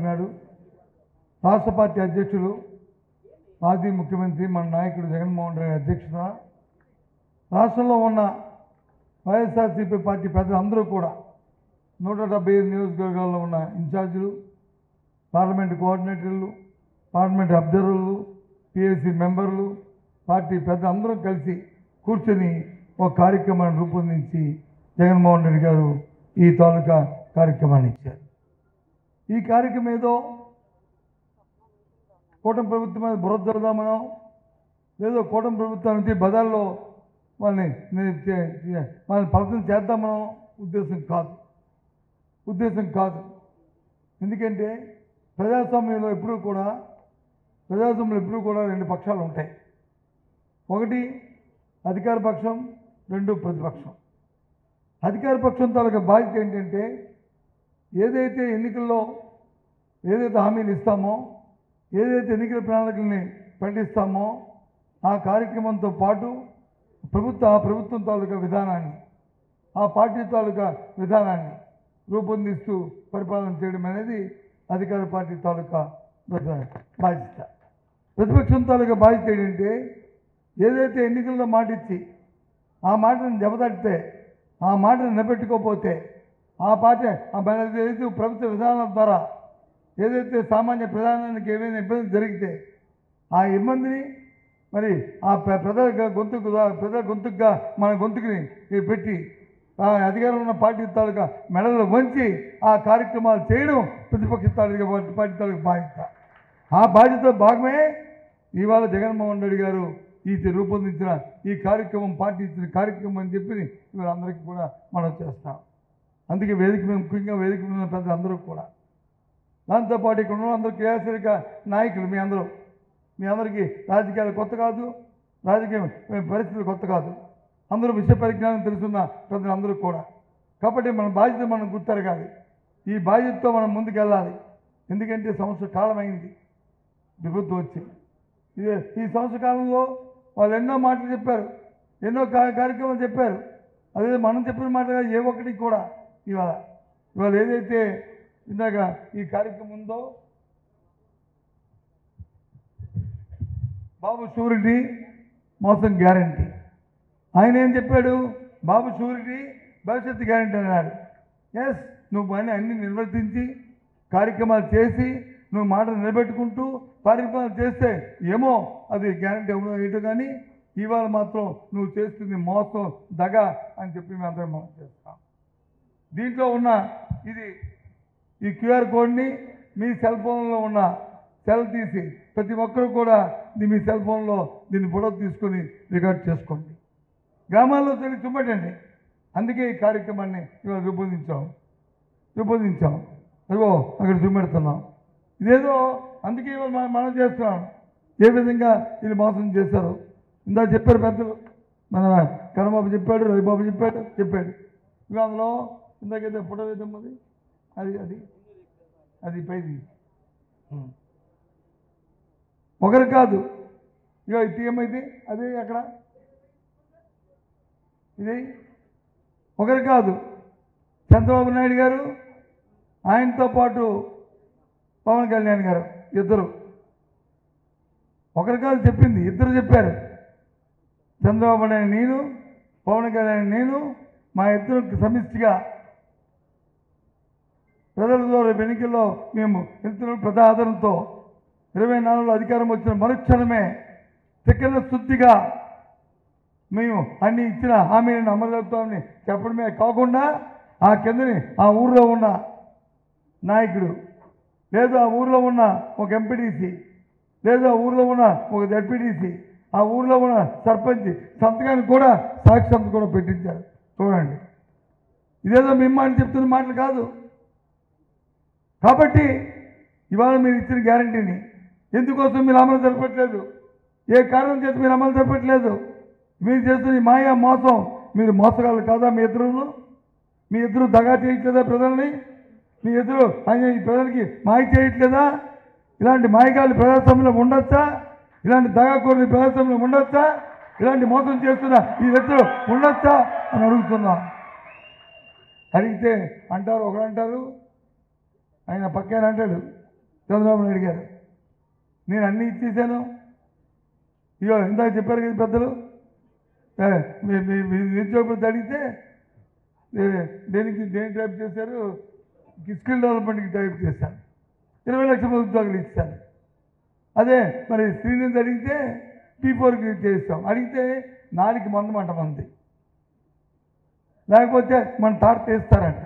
నాడు రాష్ట్ర పార్టీ అధ్యక్షులు మాజీ ముఖ్యమంత్రి మన నాయకుడు జగన్మోహన్ రెడ్డి అధ్యక్షత రాష్ట్రంలో ఉన్న వైఎస్ఆర్సీపీ పార్టీ పెద్దలందరూ కూడా 175 నియోజకవర్గాల్లో ఉన్న ఇన్ఛార్జీలు, పార్లమెంట్ కోఆర్డినేటర్లు, పార్లమెంట్ అబ్జర్వర్లు, పిఎస్సి మెంబర్లు, పార్టీ పెద్దలందరూ కలిసి కూర్చొని ఒక కార్యక్రమాన్ని రూపొందించి జగన్మోహన్ రెడ్డి గారు ఈ తాలూకా కార్యక్రమాన్ని ఇచ్చారు. ఈ కార్యక్రమం ఏదో కూటమి ప్రభుత్వం మీద బురద జరదామనో లేదో కూటమి ప్రభుత్వానికి బజార్లో వాళ్ళని ఫలితం చేద్దామనో ఉద్దేశం కాదు. ఎందుకంటే ప్రజాస్వామ్యంలో ఎప్పుడూ కూడా రెండు పక్షాలు ఉంటాయి. ఒకటి అధికార పక్షం, రెండు ప్రతిపక్షం. అధికార పక్షం తాలూకా బాధ్యత ఏంటంటే ఏదైతే ఎన్నికల్లో ఏదైతే హామీలు ఇస్తామో, ఏదైతే ఎన్నికల ప్రణాళికల్ని ప్రకటిస్తామో ఆ కార్యక్రమంతో పాటు ప్రభుత్వం తాలూకా విధానాన్ని, ఆ పార్టీ తాలూకా విధానాన్ని రూపొందిస్తూ పరిపాలన చేయడం అనేది అధికార పార్టీ తాలూకా బాధ్యత. ప్రతిపక్షం తాలూకా బాధ్యత ఏంటంటే ఏదైతే ఎన్నికల్లో మాట ఇచ్చి ఆ మాటను జబదడితే, ఆ మాటను నిలబెట్టుకోకపోతే, ఆ పార్టీ ఏదైతే ప్రభుత్వ విధానాల ద్వారా ఏదైతే సామాన్య ప్రధానానికి ఏమైనా ఇబ్బంది జరిగితే ఆ ఇబ్బందిని మరి ఆ ప్రజల గొంతుకుగా మన గొంతుకుని పెట్టి ఆ అధికారంలో ఉన్న పార్టీ తాలూకా మెడలు వంచి ఆ కార్యక్రమాలు చేయడం ప్రతిపక్ష పార్టీ తాలూకా బాధ్యత. ఆ బాధ్యతలో భాగమే ఇవాళ జగన్మోహన్ రెడ్డి గారు రూపొందించిన ఈ కార్యక్రమం, పార్టీ ఇచ్చిన కార్యక్రమం అని చెప్పి ఇవాళ అందరికీ కూడా మనం చేస్తాం. అందుకే ముఖ్యంగా వేదిక ఉన్న పెద్దలందరూ కూడా, దాంతోపాటు ఇక్కడ ఉన్న అందరూ క్రియాశీలక నాయకులు, మీ అందరికీ రాజకీయాలు కొత్త కాదు, రాజకీయ పరిస్థితులు కొత్త కాదు, అందరూ విషయ పరిజ్ఞానం తెలుసున్న పెద్దలందరూ కూడా. కాబట్టి మన బాధ్యత మనం గుర్తెరగాలి, ఈ బాధ్యతతో మనం ముందుకెళ్ళాలి. ఎందుకంటే సంవత్సర కాలం అయింది ప్రభుత్వం వచ్చి. ఈ సంవత్సర కాలంలో వాళ్ళు ఎన్నో మాటలు చెప్పారు, ఎన్నో కార్యక్రమాలు చెప్పారు. అదే మనం చెప్పిన మాటగా ఏ ఒక్కటి కూడా ఇవాళ ఏదైతే ఇందాక ఈ కార్యక్రమం ఉందో, బాబు షూరిటీ మోసం గ్యారంటీ. ఆయన ఏం చెప్పాడు? బాబు షూరిటీ భవిష్యత్తు గ్యారంటీ అన్నాడు. ఎస్, నువ్వు అన్ని నిర్వర్తించి కార్యక్రమాలు చేసి నువ్వు మాటలు నిలబెట్టుకుంటూ కార్యక్రమాలు చేస్తే ఏమో అది గ్యారంటీ ఏంటో, కానీ ఇవాళ మాత్రం నువ్వు చేస్తుంది మోసం, దగ అని చెప్పి మేము అందరం మనం చేస్తాం. దీంట్లో ఉన్న ఈ క్యూఆర్ కోడ్ని మీ సెల్ ఫోన్లో ఉన్న సెల్ తీసి ప్రతి ఒక్కరు కూడా మీ సెల్ ఫోన్లో దీన్ని ఫోటో తీసుకొని రికార్డ్ చేసుకోండి, గ్రామాల్లో తిరిగి చూపెట్టండి. అందుకే ఈ కార్యక్రమాన్ని ఇవాళ రూపొందించాం. అదిగో అక్కడ చూపెడుతున్నాం. ఇదేదో అందుకే ఇవాళ మనం చేస్తున్నాం. ఏ విధంగా ఇది మోసం చేశారు ఇందా చెప్పారు పెద్దలు, మన కన్నబాబు చెప్పాడు, రవిబాబు చెప్పాడు. ఇక అందులో ఇందాకైతే ఫోటో వేద్దామది, అది పైది ఒకరు కాదు. ఇక ఏమైంది అది అక్కడ, ఇది ఒకరు కాదు. చంద్రబాబు నాయుడు గారు, ఆయనతో పాటు పవన్ కళ్యాణ్ గారు, ఇద్దరు. ఒకరు కాదు చెప్పింది, ఇద్దరు చెప్పారు. చంద్రబాబు నాయుడు నేను, పవన్ కళ్యాణ్ నేను, మా ఇద్దరు సమిష్టిగా ప్రజలతో రేపు ఎన్నికల్లో మేము ఇద్దరు ప్రజా ఆదరణతో 24లో అధికారం వచ్చిన మరుక్షణమే తిక్కన శుద్ధిగా మేము అన్ని ఇచ్చిన హామీలను అమలు జరుపుతామని చెప్పడమే కాకుండా ఆ కిందని ఆ ఊర్లో ఉన్న నాయకుడు, లేదా ఆ ఊర్లో ఉన్న ఒక ఎంపీటీసీ, లేదా ఊర్లో ఉన్న ఒక జడ్పీటీసీ, ఆ ఊర్లో ఉన్న సర్పంచ్ సంతకాన్ని కూడా సాక్షి సంతకం కూడా పెట్టించారు. చూడండి, ఇదేదో మిమ్మల్ని చెప్తున్న మాటలు కాదు. కాబట్టి ఇవాళ మీరు ఇచ్చిన గ్యారంటీని ఎందుకోసం మీరు అమలు జరపట్లేదు? ఏ కారణం చేత మీరు అమలు జరపట్లేదు? మీరు చేస్తున్న మాయా మోసం, మీరు మోసగాళ్ళు కాదా? మీ ఇద్దరు దగా చేయట్లేదా ప్రజల్ని? మీ ఇద్దరు ఈ ప్రజలకి మాయ చేయట్లేదా? ఇలాంటి మాయగాళ్ళు ప్రజాస్వామ్యంలో ఉండొచ్చా? ఇలాంటి దగాకోరులు ప్రజాస్వామ్యంలో ఉండొచ్చా? ఇలాంటి మోసం చేస్తున్న ఈ వ్యక్తులు ఉండొచ్చా అని అడుగుతున్నా. అడిగితే అంటారు, ఒకరు అంటారు, ఆయన పక్కన అంటాడు చంద్రబాబు నాయుడు గారు, నేను అన్నీ ఇచ్చేసాను, ఇగో ఇందాక చెప్పారు కదా పెద్దలు, నిరుద్యోగులతో అడిగితే దేని టైప్ చేశారు, స్కిల్ డెవలప్మెంట్కి టైప్ చేశాను, 20 లక్షల ఉద్యోగులు ఇచ్చాను. అదే మరి శ్రీనిధి అడిగితే P4కి చేస్తాం. అడిగితే 4కి మందమంట మంది, లేకపోతే మన తాట తీస్తారంట.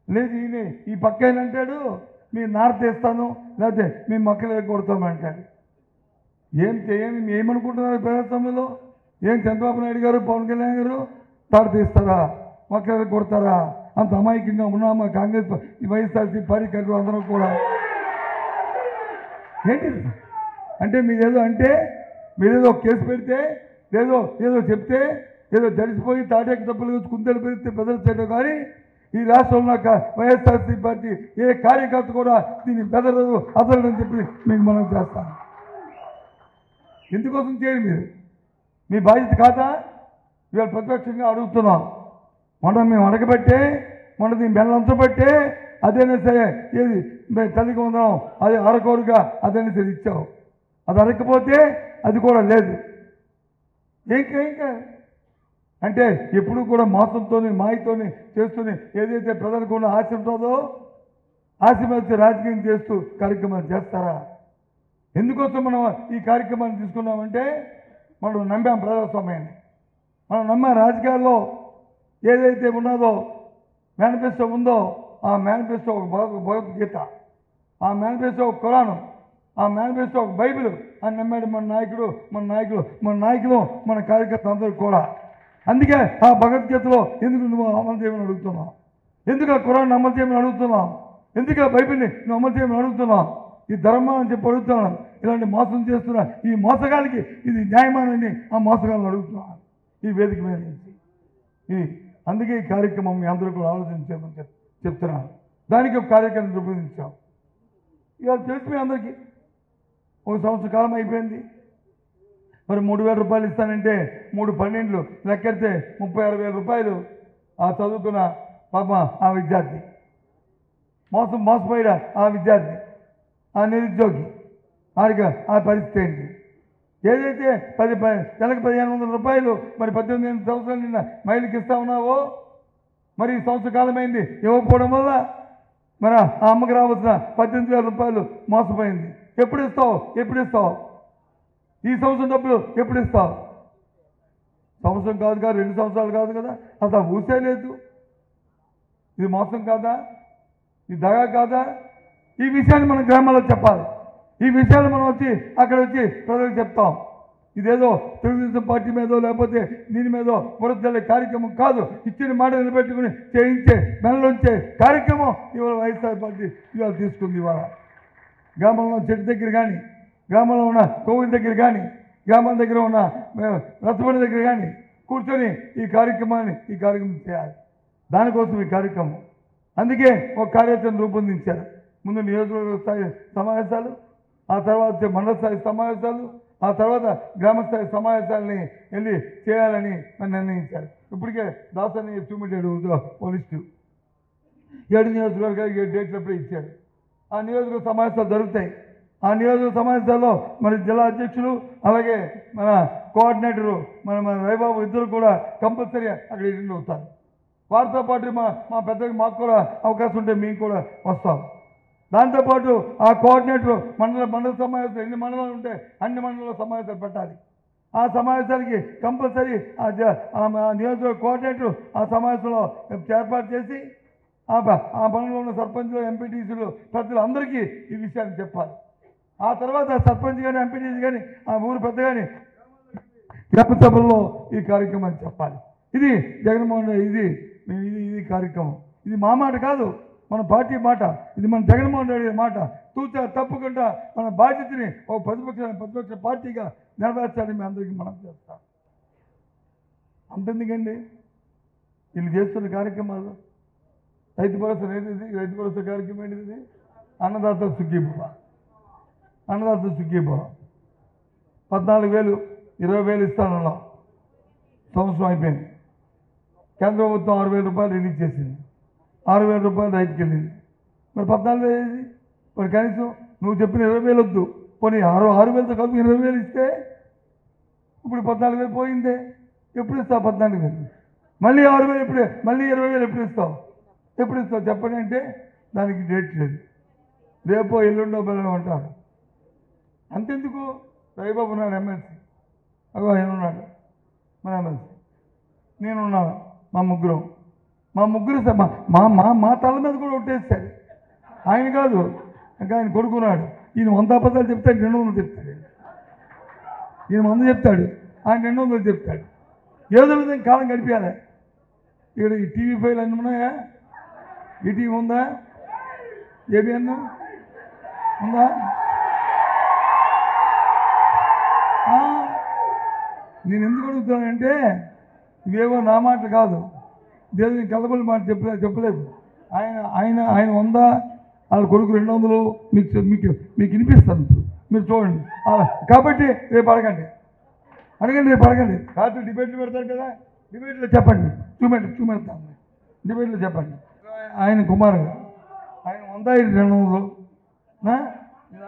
లేదు ఈయన ఈ పక్క అంటాడు, మీ నార తీస్తాను, లేకపోతే మీ మొక్కలు కొడతామంటాడు. ఏమనుకుంటున్నారు ప్రజాస్వామ్యంలో? ఏం చంద్రబాబు నాయుడు గారు, పవన్ కళ్యాణ్ గారు తాట తీస్తారా, మొక్కలు కొడతారా? అంత అమాయకంగా ఉన్నామా కాంగ్రెస్ వైఎస్ఆర్సీ కార్యకర్తలు అందరూ కూడా? ఏంటి అంటే మీరేదో కేసు పెడితే ఏదో చెప్తే ఏదో తడిసిపోయి తాటాకి తప్పులు కుందలు పెడితే ప్రజలు చేయడం. కానీ ఈ రాష్ట్రంలో వైఎస్ఆర్సీ పార్టీ ఏ కార్యకర్త కూడా దీన్ని బెదరదు అదరని చెప్పి మీకు మనం చేస్తాం. ఎందుకోసం చేయరు మీరు? మీ బాధ్యత కాదా? ఇవాళ ప్రత్యక్షంగా అడుగుతున్నాం. మేము అడగబట్టే, దీన్ని బెల్లంచబట్టే అదేనా సరే ఏది తల్లికి ఉందాం అది అరకోరుగా అదేనా సరే ఇచ్చావు. అది అడగకపోతే అది కూడా లేదు. ఇంకా అంటే ఎప్పుడు కూడా మోసంతోని మాయతోని చేస్తూనే ఏదైతే ప్రజలకు ఉన్న ఆశ ఉంటుందో ఆశ మధ్య రాజకీయం చేస్తూ కార్యక్రమాలు చేస్తారా? ఎందుకోసం మనం ఈ కార్యక్రమాన్ని తీసుకున్నామంటే మనం నమ్మాం ప్రజాస్వామ్యాన్ని, మనం నమ్మాం. రాజకీయాల్లో ఏదైతే ఉన్నదో మేనిఫెస్టో ఉందో ఆ మేనిఫెస్టో ఒక భగవద్గీత, ఆ మేనిఫెస్టో ఒక ఖురాను, ఆ మేనిఫెస్టో ఒక బైబిల్ అని నమ్మాడు మన నాయకులు మన కార్యకర్తలు అందరూ కూడా. అందుకే ఆ భగవద్గీతలో ఎందుకు నువ్వు అమలు చేయమని అడుగుతున్నావు? ఎందుకు ఆ ఖురాన్ అమలు చేయమని అడుగుతున్నావు? ఎందుకు ఆ బైబిల్ని నువ్వు అమలు చేయమని అడుగుతున్నావు? ఈ ధర్మం అని చెప్పి అడుగుతున్నాను. ఇలాంటి మోసం చేస్తున్నా ఈ మోసగానికి ఇది న్యాయమానని ఆ మోసగాలను అడుగుతున్నాను ఈ వేదిక మీద నుంచి. అందుకే ఈ కార్యక్రమం మీ అందరూ కూడా ఆలోచించామని చెప్తున్నాను. దానికి ఒక కార్యక్రమం రూపొందించాం. ఇవాళ తెలుసు మీ అందరికీ 1 సంవత్సర కాలం అయిపోయింది. మరి 3,000 రూపాయలు ఇస్తానంటే 3/12 లెక్కెడితే 36,000 రూపాయలు ఆ చదువుకున్న పాప ఆ విద్యార్థి, మోసపోయిన ఆ విద్యార్థి, ఆ నిరుద్యోగి ఆడికి ఆ పరిస్థితి ఏంటి? ఏదైతే నెలకు 1,500 రూపాయలు మరి 18 సంవత్సరాలు నిన్న మహిళకి ఇస్తా ఉన్నావో మరి ఈ సంవత్సర కాలమైంది ఇవ్వకపోవడం వల్ల మరి ఆ అమ్మకి రావాల్సిన 18,000 రూపాయలు మోసపోయింది. ఎప్పుడు ఇస్తావు? ఈ సంవత్సరం డబ్బులు ఎప్పుడు ఇస్తావు? సంవత్సరం కాదు కదా, 2 సంవత్సరాలు కాదు కదా, అసలు ఊసే లేదు. ఇది మోసం కాదా? ఇది దగా కాదా? ఈ విషయాన్ని మనం గ్రామాల్లో చెప్పాలి. ఈ విషయాలు మనం అక్కడ వచ్చి ప్రజలకు చెప్తాం. ఇదేదో తెలుగుదేశం పార్టీ మీదో లేకపోతే దీని మీదో పురద్దల్లే కార్యక్రమం కాదు. ఇచ్చిన మాట నిలబెట్టుకుని చేయించే మెనలోంచే కార్యక్రమం ఇవాళ వైఎస్ఆర్ పార్టీ ఇవాళ తీసుకుంది. ఇవాళ గ్రామంలో చెట్టు దగ్గర కానీ, గ్రామంలో ఉన్న కోవిల దగ్గర కానీ, గ్రామాల దగ్గర ఉన్న రచ్చబండి దగ్గర కానీ కూర్చొని ఈ కార్యక్రమం చేయాలి. దానికోసం ఈ కార్యక్రమం. అందుకే ఒక కార్యాచరణ రూపొందించారు. ముందు నియోజకవర్గ స్థాయి సమావేశాలు, ఆ తర్వాత మండల స్థాయి సమావేశాలు, ఆ తర్వాత గ్రామస్థాయి సమావేశాలని వెళ్ళి చేయాలని నిర్ణయించారు. ఇప్పటికే దాసాన్ని చూపెట్టాడు పోలీసు 7 నియోజకవర్గాలకు 7 డేట్లు ఎప్పుడూ ఇచ్చారు. ఆ నియోజకవర్గ సమావేశాలు జరుగుతాయి. ఆ నియోజకవర్గ సమావేశాల్లో మరి జిల్లా అధ్యక్షులు అలాగే మన కోఆర్డినేటరు మన రైబాబు ఇద్దరు కూడా కంపల్సరీ అక్కడ అటెండ్ అవుతారు. వారితో పాటు మా పెద్దకి మాకు కూడా అవకాశం ఉంటే మేము కూడా వస్తాం. దాంతోపాటు ఆ కోఆర్డినేటర్ మండల సమావేశాలు ఎన్ని మండలాలు ఉంటే అన్ని మండలాల సమావేశాలు పెట్టాలి. ఆ సమావేశానికి కంపల్సరీ ఆ నియోజకవర్గ కోఆర్డినేటర్ ఆ సమావేశంలో ఏర్పాటు చేసి ఆ మండలంలో ఉన్న సర్పంచ్లు, ఎంపీటీసీలు ప్రజలు అందరికీ ఈ విషయాన్ని చెప్పాలి. ఆ తర్వాత సర్పంచ్ కానీ, ఎంపీటీసీ కానీ, ఆ ఊరు పెద్ద కానీ గ్రామ సభల్లో ఈ కార్యక్రమాన్ని చెప్పాలి. ఇది జగన్మోహన్ రెడ్డి ఇది కార్యక్రమం. ఇది మా మాట కాదు, మన పార్టీ మాట. ఇది మన జగన్మోహన్ రెడ్డి మాట. తూచా తప్పకుండా మన బాధ్యతని ఒక ప్రతిపక్ష పార్టీగా నెరవేర్చాలని మీ అందరికీ మనం చేస్తాం. అంతెందుకండి వీళ్ళు చేస్తున్న కార్యక్రమాలు రైతు భరోసా కార్యక్రమం ఏంటిది? అన్నదాత సుఖీభవ 14,000 20,000 ఇస్తానన్నాం, సంవత్సరం అయిపోయింది. కేంద్ర ప్రభుత్వం 6,000 రూపాయలు రిలీజ్ చేసింది, 6,000 రూపాయలు రైతుకి వెళ్ళింది. మరి 14,000 ఏది? మరి కనీసం నువ్వు చెప్పిన 20,000 వద్దు, పోనీ 6,000తో కలిపి 20,000 ఇస్తే ఇప్పుడు 14,000 పోయిందే. ఎప్పుడు ఇస్తావు 14,000? మళ్ళీ 6,000 ఎప్పుడు? మళ్ళీ 20,000 ఎప్పుడు ఇస్తావు? ఎప్పుడు ఇస్తావు చెప్పండి అంటే దానికి డేట్ లేదు. రేపో ఎల్లుండో పిల్లలు అంటారు. అంతెందుకు, రవిబాబు ఉన్నాడు ఎమ్మెల్సీ, అగో ఆయన ఉన్నాడు మన ఎమ్మెల్సీ, నేనున్నాను, మా ముగ్గురు మా మా మా తల మీద కూడా ఒట్టేస్తాడు. ఆయన కాదు, ఇంకా ఆయన కొడుకున్నాడు. ఈయన 100 అబద్ధాలు చెప్తాడు, 200 చెప్తాడు. ఈయన 100 చెప్తాడు, ఆయన 200 చెప్తాడు. ఏదో విధంగా కాలం గడిపేయాలి. ఇక్కడ ఈ టీవీ ఫైల్ అన్నీ ఉన్నాయా? ఈటీవీ ఉందా? ఏబిఎన్ ఉందా? నేను ఎందుకు అడుగుతానంటే ఇవేవో నా మాటలు కాదు, దేవుని కలబడి మాట చెప్పలేదు. ఆయన ఆయన ఆయన 100, వాళ్ళ కొడుకు 200 మీకు మీకు మీకు వినిపిస్తాను, మీరు చూడండి. కాబట్టి రేపు అడగండి, రేపు అడగండి. రాత్రి డిబేట్లు పెడతారు కదా, డిబేట్లో చెప్పండి, చూపెడతాను, డిబేట్లో చెప్పండి. ఆయన కుమారుడు ఆయన 100, 200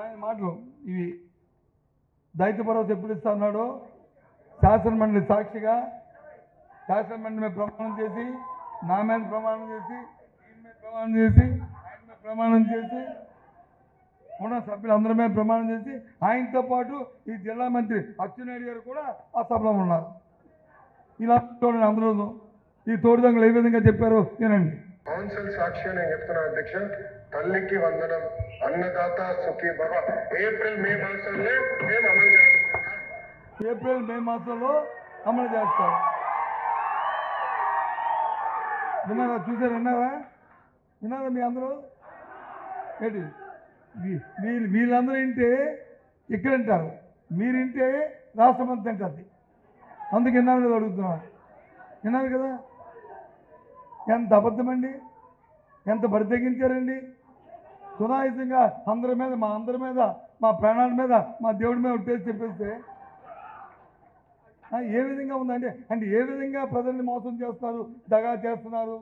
ఆయన మాటలు ఇవి. దళిత భరోసా ఎప్పుడు ఇస్తా ఉన్నాడో శాసనమండలి సాక్షిగా, శాసనమండలి మీద ప్రమాణం చేసి, నా మీద ప్రమాణం చేసి, ఈయన మీద ప్రమాణం చేసి, ఆయన మీద ప్రమాణం చేసి, ఉన్న సభ్యులందరి మీద ప్రమాణం చేసి, ఆయనతో పాటు ఈ జిల్లా మంత్రి అచ్చెన్నాయుడు గారు కూడా ఆ సభలో ఉన్నారు. ఇలా చూడండి, అందరూ ఈ తోడుదొంగలు ఏ విధంగా చెప్పారో వినండి. కౌన్సిల్ సాక్షి నేను చెప్తున్నా అధ్యక్ష, తల్లికి వందనం, అన్నదాత సుఖీ భవ ఏప్రిల్ మే మాసంలో మేము అమలు చేస్తున్నాం. ఏప్రిల్ మే మాసంలో అమలు చేస్తాం. విన్నారా? చూసారు? విన్నారా మీ అందరూ? ఏంటి వీళ్ళందరూ వింటే ఇక్కడ వింటారు, మీరు వింటే రాష్ట్రం అంతా తింటుంది. అందుకు విన్నారు కదా అడుగుతున్నారు. విన్నారు కదా? ఎంత అబద్ధమండి, ఎంత బరి తెగించారండి. సునాయాసంగా అందరి మీద, మా ప్రాణాల మీద, మా దేవుడి మీద ఉట్టేసి చెప్పేస్తే ఏ విధంగా ఉందంటే, ఏ విధంగా ప్రజల్ని మోసం చేస్తున్నారు, దగా చేస్తున్నారు,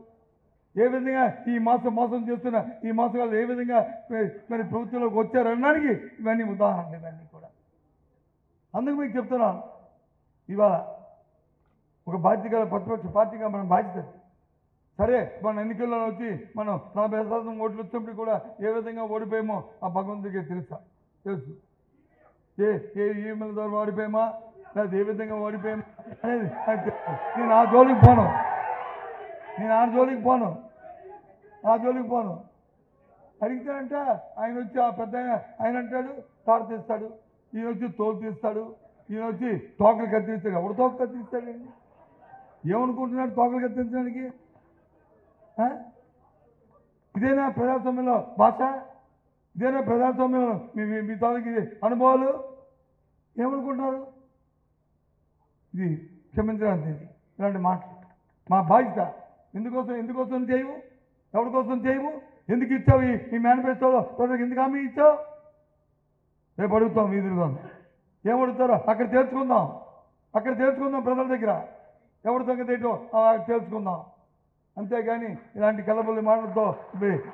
ఏ విధంగా ఈ మోసం చేస్తున్న ఈ మోసగాళ్ళు ఏ విధంగా మరి ప్రభుత్వంలోకి వచ్చారనడానికి ఇవన్నీ ఉదాహరణలు, ఇవన్నీ కూడా. అందుకు మీకు చెప్తున్నాను, ఇవాళ ఒక బాధ్యత, ప్రతిపక్ష పార్టీగా మనం బాధ్యత. సరే, మన ఎన్నికల్లో వచ్చి మనం 40% ఓట్లు వచ్చినప్పుడు కూడా ఏ విధంగా ఓడిపోయామో ఆ భగవంతుడికి తెలుసు. ఏ ఈమెయిల్ ద్వారా ఓడిపోయామా, లేదా ఏ విధంగా ఓడిపోయామా అనేది నాకు తెలుసు. నేను ఆ జోలికి పోను. అడిగితేనంట ఆయన వచ్చి ఆ పెద్ద ఆయన అంటాడు తాడు తీస్తాడు, ఈయన వచ్చి తోలు తీస్తాడు, ఈయన వచ్చి తోకలు కత్తిరిస్తాడు. ఎవడు తోక కత్తిరిస్తాడండి? ఏమనుకుంటున్నాడు తోకలు కత్తిరించడానికి? ఇదేనా ప్రజాస్వామ్యంలో భాష? ఇదేనా ప్రజాస్వామ్యంలో మీ తాలూకి అనుభవాలు? ఏమనుకుంటున్నారు? ఇది క్షమించడానికి ఇలాంటి మాటలు మా బాధ్యత. ఎందుకోసం చేయవు? ఎవరి కోసం చేయవు? ఎందుకు ఇచ్చావు? ఈ మేనిఫెస్టోలో ప్రజలకు ఎందుకు హామీ ఇచ్చావు? రేపు అడుగుతాం, వీధులుగా ఏమడుగుతారో అక్కడ తేల్చుకుందాం, ప్రజల దగ్గర ఎవరి సంగతి ఏంటో తేల్చుకుందాం. అంతేగాని ఇలాంటి కలబుల్లి మాటలతో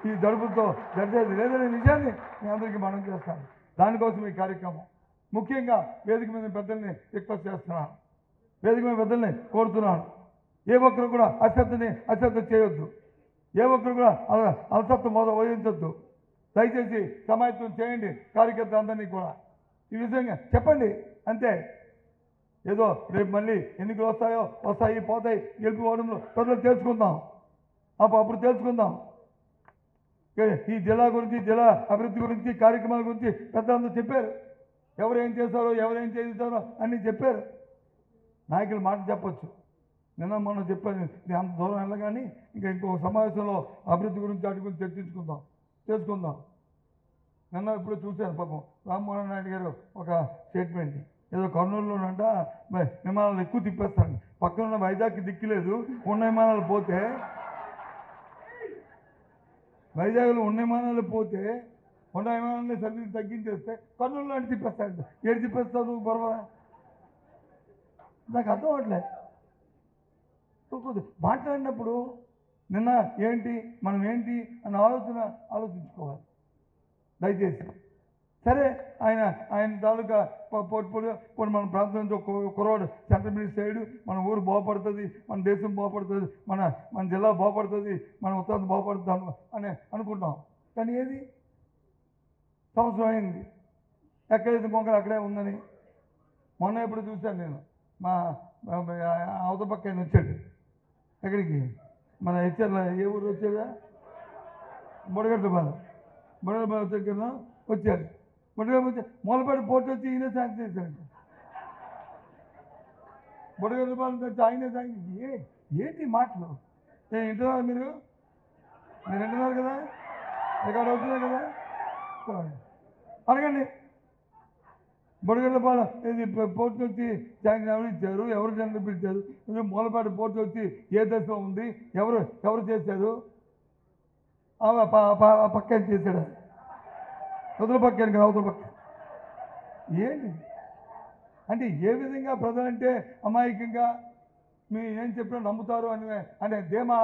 ఈ జడుపులతో జరిగేది లేదనే నిజాన్ని మీ అందరికీ మనం చేస్తాను. దానికోసం ఈ కార్యక్రమం. ముఖ్యంగా వేదిక మీద పెద్దల్ని రిక్వెస్ట్ చేస్తున్నాను, వేదిక మీద పెద్దల్ని కోరుతున్నాను. ఏ ఒక్కరు కూడా అశ్రద్ధ చేయొద్దు, ఏ ఒక్కరు కూడా అలసత్వం వహించొద్దు. దయచేసి సమాయత్తం చేయండి కార్యకర్తలందరినీ కూడా. ఈ విషయంగా చెప్పండి అంతే. ఏదో రేపు మళ్ళీ ఎన్నికలు వస్తాయి పోతాయి, గెలుపుకోవడంలో ప్రజలు తెలుసుకుందాం, అప్పుడు తెలుసుకుందాం. ఈ జిల్లా గురించి, జిల్లా అభివృద్ధి గురించి, కార్యక్రమాల గురించి పెద్దలందరూ చెప్పారు. ఎవరేం చేస్తారో, ఎవరేం చేస్తారో అన్నీ చెప్పారు. నాయకులు మాట చెప్పొచ్చు, నిన్న మొన్న చెప్పాను, నేను అంత దూరం వెళ్ళగాని ఇంకా ఇంకొక సమావేశంలో అభివృద్ధి గురించి వాటి గురించి తెలుసుకుందాం. నిన్న ఇప్పుడు చూశాను, పాపం రామ్మోహన్ నాయుడు గారు ఒక స్టేట్మెంట్, ఏదో కర్నూలులోనంట విమానాలు ఎక్కువ తిప్పేస్తాను, పక్కన ఉన్న వైజాగ్కి దిక్కులేదు, ఉన్న విమానాలు పోతే వైజాగ్లో ఉన్న విమానాన్ని సర్వీస్ తగ్గించేస్తే కర్నూలు లాంటి తిప్పేస్తాడు. ఏడు తిప్పేస్తావు నువ్వు బొరవరా? నాకు అర్థం అవట్లేదు. మాట్లాడినప్పుడు నిన్న ఏంటి మనం ఏంటి అని ఆలోచించుకోవాలి దయచేసి. సరే ఆయన తాలూకా పోర్ట్ఫోలియో ఇప్పుడు మన ప్రాంతం నుంచి కుర్రాడు సెంట్రల్ మినిస్టర్ అయ్యాడు, మన ఊరు బాగుపడుతుంది, మన దేశం బాగుపడుతుంది, మన జిల్లా బాగుపడుతుంది, మన ఉత్తరాంధ్ర బాగుపడుతుంది అని అనుకుంటాం. కానీ ఏది సంవత్సరం అయింది, ఎక్కడైతే మొక్కలు అక్కడే ఉందని. మొన్న ఎప్పుడు చూశాను నేను, మా అవతల పక్క ఆయన వచ్చాడు. ఎక్కడికి? మన హెచ్ఆర్లో ఏ ఊరు వచ్చాడా? బుడగట్లపాలెం వచ్చాడు కదా, వచ్చాడు. బుడగట్ల మూలపేట పోర్టు వచ్చి ఈయనే శాంక్షన్ చేశాడు. బుడగట్లపాలెం వచ్చి ఆయనే శాంక్షన్. ఏంటి మాటలు? వింటున్నారు మీరు వింటున్నారు కదా, రికార్డ్ అవుతున్నాయి కదా, అడగండి. బుడగట్లపాలెం ఇది పోర్టు వచ్చి శాంక్షన్ ఎవరు ఇచ్చారు, ఎవరు జనరల్ పిలిచారు, మూలపేట పోర్టు వచ్చి ఏ దశలో ఉంది, ఎవరు చేశారు, పక్క చేశాడు, అవతల పక్క కదా, అవతల పక్క. ఏంటి అంటే ఏ విధంగా ప్రజలంటే అమాయకంగా మీ ఏం చెప్పినా నమ్ముతారు అనే ధీమా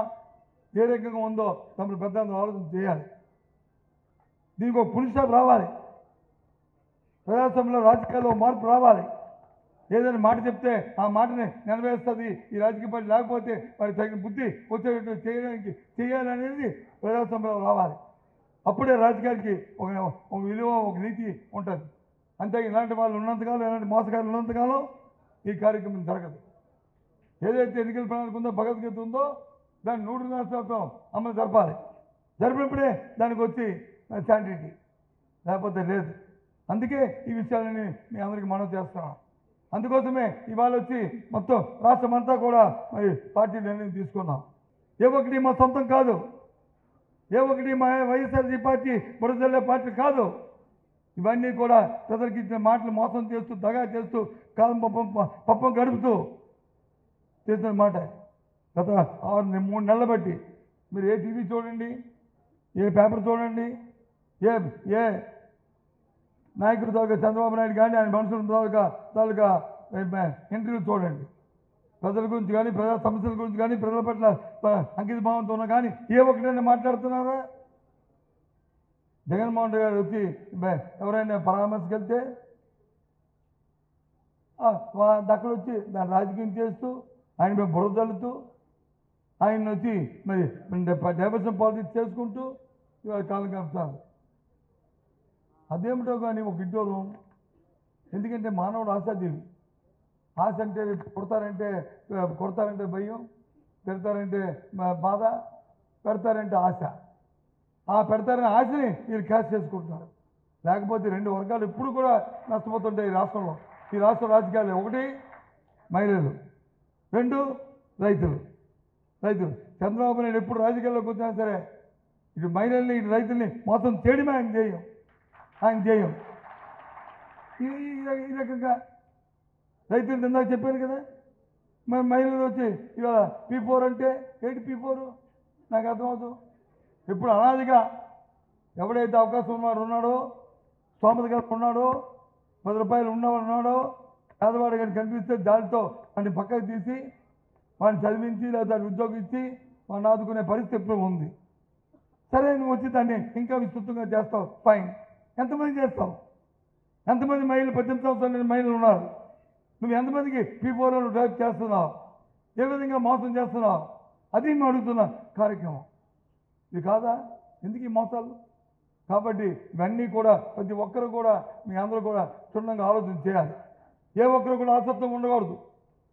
ఏ రకంగా ఉందో తమను పెద్ద ఆలోచన చేయాలి. దీనికి ఒక పులి స్టాప్ రావాలి, ప్రజాస్వామ్యంలో రాజకీయాల్లో మార్పు రావాలి. ఏదైనా మాట చెప్తే ఆ మాటని నెరవేరుస్తుంది ఈ రాజకీయ పార్టీ, లేకపోతే వారికి తగిన బుద్ధి వచ్చేటట్టు చేయాలనేది ప్రజాస్వామ్యంలో రావాలి. అప్పుడే రాజకీయానికి ఒక విలువ, ఒక నీతి ఉంటుంది. అంతే ఇలాంటి వాళ్ళు ఉన్నంతకాలం, ఇలాంటి మోసగాళ్ళు ఉన్నంతకాలం ఈ కార్యక్రమం జరగదు. ఏదైతే ఎన్నికల ప్రణాళిక ఉందో, భగవద్గీత ఉందో దాన్ని 100% అమలు జరపాలి. జరిపినప్పుడే దానికి వచ్చి శాంటిటీ, లేకపోతే లేదు. అందుకే ఈ విషయాలని మీ అందరికీ మనం చేస్తున్నాం. అందుకోసమే ఇవాళ వచ్చి మొత్తం రాష్ట్రం అంతా కూడా మరి పార్టీ నిర్ణయం తీసుకున్నాం. ఏ ఒక్కటి మా సొంతం కాదు, ఏ ఒక్కటి మా వైఎస్ఆర్సీ పార్టీ బురదల్లే పార్టీ కాదు. ఇవన్నీ కూడా ప్రజలకు ఇచ్చిన మాటలు మోసం చేస్తూ, దగా చేస్తూ, కాలం పప్పం గడుపుతూ చేసిన మాట. గత 3 నెలలు బట్టి మీరు ఏ టీవీ చూడండి, ఏ పేపర్ చూడండి, ఏ నాయకుడి తాలూకా చంద్రబాబు నాయుడు కానీ ఆయన మనుషుల తాలూకా ఇంటర్వ్యూ చూడండి. ప్రజల గురించి కానీ, ప్రజా సమస్యల గురించి కానీ, ప్రజల పట్ల అంకిత భావంతో ఉన్నా కానీ ఏ ఒక్కటైనా మాట్లాడుతున్నారా? జగన్మోహన్ రెడ్డి గారు వచ్చి ఎవరైనా పరామర్శకు వెళ్తే అక్కడ వచ్చి దాన్ని రాజకీయం చేస్తూ, ఆయన మేము బురద జల్లుతూ, ఆయన వచ్చి మరి డైవర్షన్ పాలిటిక్స్ చేసుకుంటూ ఇవాళ కాలం గడుపుతారు. అదేమిటో కానీ ఒక విడ్డూరం. ఎందుకంటే మానవుడు ఆశాజీవి. ఆశ అంటే కొడతారంటే భయం, పెడతారంటే బాధ, పెడతారంటే ఆశ. ఆ పెడతారనే ఆశని వీళ్ళు క్యాష్ చేసుకుంటున్నారు. లేకపోతే 2 వర్గాలు ఇప్పుడు కూడా నష్టపోతుంటాయి ఈ రాష్ట్రంలో. ఈ రాష్ట్ర రాజకీయాలు 1 మహిళలు, 2 రైతులు. చంద్రబాబు నాయుడు ఎప్పుడు రాజకీయాల్లోకి వచ్చినా సరే ఇటు మహిళల్ని, ఇటు రైతుల్ని మొత్తం చేయడమే ఆయన చేయం. ఈ రకంగా రైతులు ఇందాక చెప్పాను కదా, మరి మహిళలు వచ్చి ఇవాళ P4 అంటే ఏంటి P4 నాకు అర్థమవుతుంది. ఇప్పుడు అనాదిగా ఎవడైతే అవకాశం ఉన్నాడో, స్తోమత గారు ఉన్నాడో, 10 రూపాయలు ఉన్నాడో, పేదవాడు కానీ కనిపిస్తే దానితో వాడిని పక్కకు తీసి వాడిని చదివించి లేదా ఉద్యోగం ఇచ్చి వాడిని ఆదుకునే పరిస్థితి ఎప్పుడు ఉంది. సరే నువ్వు వచ్చి దాన్ని ఇంకా విస్తృతంగా చేస్తావు, ఫైన్. ఎంతమంది చేస్తావు? ఎంతమంది మహిళలు 18 సంవత్సరాల మహిళలు ఉన్నారు? నువ్వు ఎంతమందికి P4 డ్రైవ్ చేస్తున్నావు? ఏ విధంగా మోసం చేస్తున్నావు? అది మేము అడుగుతున్న కార్యక్రమం. ఇది కాదా? ఎందుకు ఈ మోసాలు? కాబట్టి ఇవన్నీ కూడా ప్రతి ఒక్కరు కూడా మీ అందరూ కూడా క్షుణ్ణంగా ఆలోచన చేయాలి. ఏ ఒక్కరు కూడా అసత్వం ఉండకూడదు,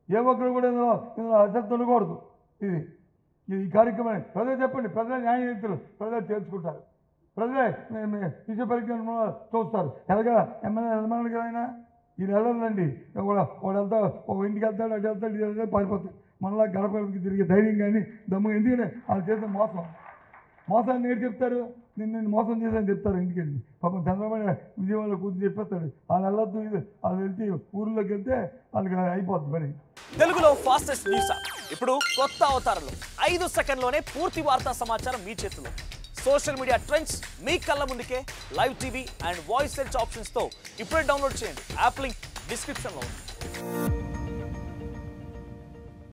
ఏ ఒక్కరు కూడా ఇందులో అసత్వం ఉండకూడదు. ఈ కార్యక్రమాన్ని ప్రజలు చెప్పండి, ప్రజల న్యాయనీతులు ప్రజలు తేల్చుకుంటారు, ప్రజలే విషయ పరిజ్ఞానం చూస్తారు. ఎలాగా ఎమ్మెల్యే కదా ఈ నెలలండి వాడు వెళ్తా, ఒక ఇంటికి వెళ్తాడు, అటు వెళ్తాడు, ఇది వెళ్తాడు, పారిపోతాడు. మనలా గడపడికి తిరిగే ధైర్యం కానీ దమ్ము. ఎందుకంటే వాళ్ళు చేసే మోసాన్ని ఏడు చెప్తారు, నేను మోసం చేశాను చెప్తారు ఇంటికెళ్ళి. పాపం చంద్రబాబు విజయవాడలో కూర్చొని చెప్పేస్తాడు. వాళ్ళు వెళ్ళొద్దు, వాళ్ళు వెళ్తే ఊర్లోకి వెళ్తే వాళ్ళకి అయిపోద్ది పని. తెలుగులో ఫాస్టెస్ట్ న్యూస్ ఇప్పుడు కొత్త అవతారంలో 5 సెకండ్లోనే పూర్తి వార్తా సమాచారం మీ చేతిలో. సోషల్ మీడియా ట్రెండ్స్ మీ కళ్ళ ముందుకే live TV and voice search ఆప్షన్స్తో ఇప్పుడే డౌన్లోడ్ చేయండి. యాప్ లింక్ డిస్క్రిప్షన్లో ఉంది.